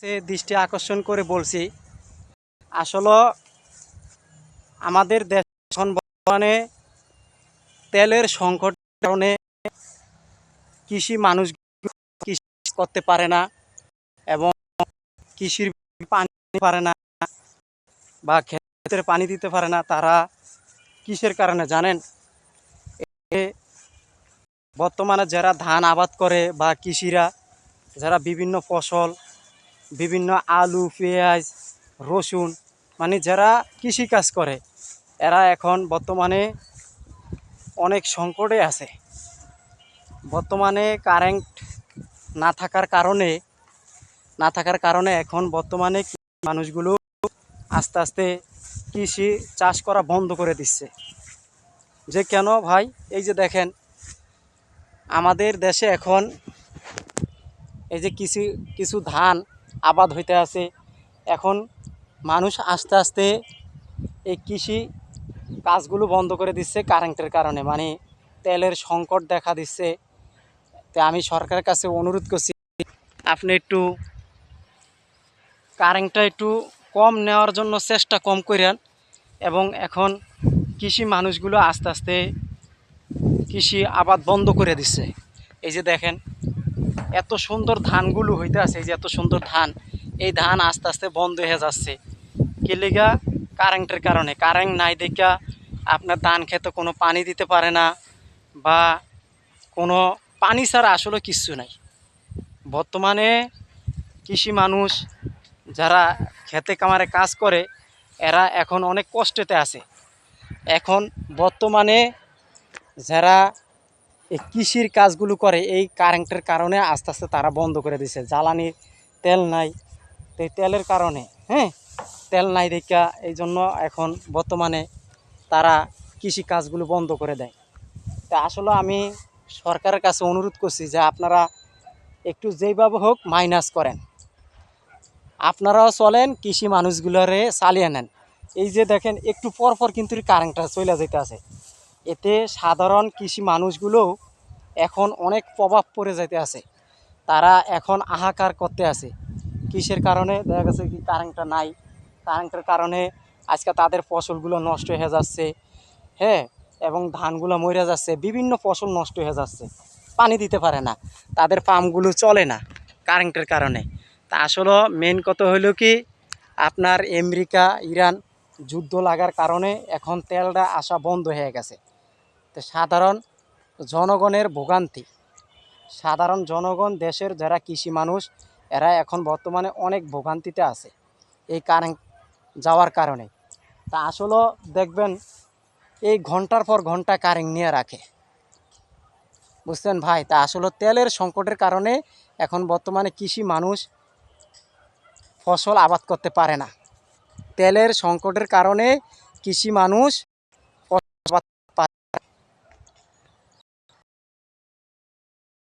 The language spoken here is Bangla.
সে দৃষ্টি আকর্ষণ করে বলছি, আসলে আমাদের দেশ এখন বর্তমানে তেলের সংকটের কারণে কৃষি মানুষ কৃষি করতে পারে না এবং কৃষির পানি দিতে পারে না বা ক্ষেতের পানি দিতে পারে না। তারা কিসের কারণে জানেন? এ বর্তমানে যারা ধান আবাদ করে বা কৃষিরা যারা বিভিন্ন ফসল, বিভিন্ন আলু, পেঁয়াজ, রসুন, মানে যারা কৃষিকাজ করে, এরা এখন বর্তমানে অনেক সংকটে আছে। বর্তমানে কারেন্ট না থাকার কারণে এখন বর্তমানে মানুষগুলো আস্তে আস্তে কৃষি চাষ করা বন্ধ করে দিচ্ছে। যে কেন ভাই, এই যে দেখেন আমাদের দেশে এখন এই যে কিছু কিছু ধান আবাদ হইতে আছে, এখন মানুষ আস্তে আস্তে এই কৃষি কাজগুলো বন্ধ করে দিচ্ছে কারেন্টের কারণে, মানে তেলের সংকট দেখা দিচ্ছে। তো আমি সরকারের কাছে অনুরোধ করছি, আপনি একটু কারেন্টটা একটু কম নেওয়ার জন্য চেষ্টা কম করেন। এবং এখন কৃষি মানুষগুলো আস্তে আস্তে কৃষি আবাদ বন্ধ করে দিচ্ছে। এই যে দেখেন এত সুন্দর ধানগুলো হইতে আছে, এই যে এত সুন্দর ধান, এই ধান আস্তে আস্তে বন্ধ হয়ে যাচ্ছে। কি লিগা? কারেন্টের কারণে। কারেন্ট নাই দেখা আপনার ধান খেতে কোনো পানি দিতে পারে না, বা কোনো পানি ছাড়া আসলে কিচ্ছু নাই। বর্তমানে কৃষি মানুষ যারা খেতে কামারে কাজ করে, এরা এখন অনেক কষ্টেতে আছে। এখন বর্তমানে যারা এই কৃষির কাজগুলো করে, এই কারেন্টের কারণে আস্তে আস্তে তারা বন্ধ করে দিছে। জ্বালানির তেল নাই, তো এই তেলের কারণে, তেল নাই দেখা এই জন্য এখন বর্তমানে তারা কৃষি কাজগুলো বন্ধ করে দেয়। তা আসলে আমি সরকারের কাছে অনুরোধ করছি যে আপনারা একটু যেইভাবে হোক মাইনাস করেন, আপনারাও চলেন, কৃষি মানুষগুলোরে চালিয়ে নেন। এই যে দেখেন একটু পর পর কিন্তু কারেন্টটা চলে যেতে আছে, এতে সাধারণ কৃষি মানুষগুলোও এখন অনেক প্রভাব পড়ে যেতে আছে। তারা এখন হাহাকার করতে আছে। কিসের কারণে? দেখা গেছে কি কারেন্টটা নাই, কারেন্টের কারণে আজকে তাদের ফসলগুলো নষ্ট হয়ে যাচ্ছে, এবং ধানগুলো মরে যাচ্ছে, বিভিন্ন ফসল নষ্ট হয়ে যাচ্ছে, পানি দিতে পারে না, তাদের পাম্পগুলো চলে না কারেন্টের কারণে। তা আসলে মেন কথা হইল কি, আপনার আমেরিকা ইরান যুদ্ধ লাগার কারণে এখন তেলটা আসা বন্ধ হয়ে গেছে। তো সাধারণ জনগণের ভোগান্তি, সাধারণ জনগণ, দেশের যারা কৃষি মানুষ, এরা এখন বর্তমানে অনেক ভোগান্তিতে আছে এই কারেন্ট যাওয়ার কারণে। তা আসলে দেখবেন এই ঘন্টার পর ঘন্টা কারেন্ট নিয়ে রাখে, বুঝছেন ভাই? তা আসলে তেলের সংকটের কারণে এখন বর্তমানে কৃষি মানুষ ফসল আবাদ করতে পারে না। তেলের সংকটের কারণে কৃষি মানুষ ফসল আবাদ